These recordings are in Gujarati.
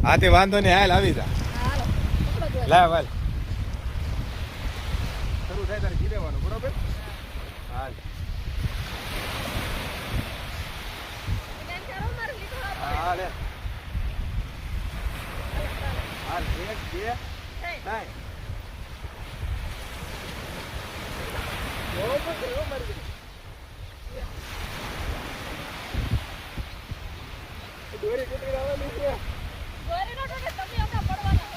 હા તે વાંધો નહીં, હાલ આવી જા. લાવ હાલ, શરૂ થાય તારે કી દેવાનું, બરોબર? હાલ હાલ હાલ, 1 2 3. દોરી કેટલી લાવવાની છે? દોરી નો ટોટે તમે હમણાં પડવાના.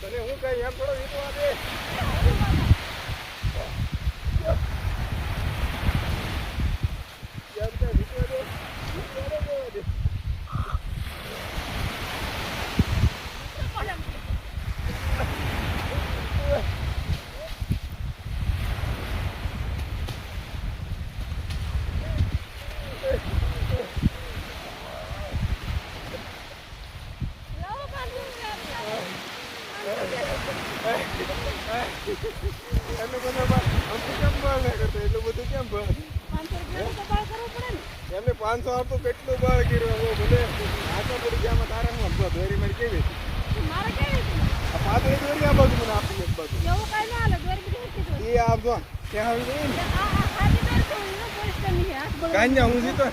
તને હું કઈ એમ થોડો વીટવા દે. એટલું બધું કેમ બળ? 500 આપતો કેટલું બળ કર્યું? ભલે આટલા પડી ગયા તારા હું દોરી મારી કેવી પાતળી દોરી આ બાજુ મને આપી એક બાજુ એ આપજો ત્યાં આવી કાંઈ હું જીતો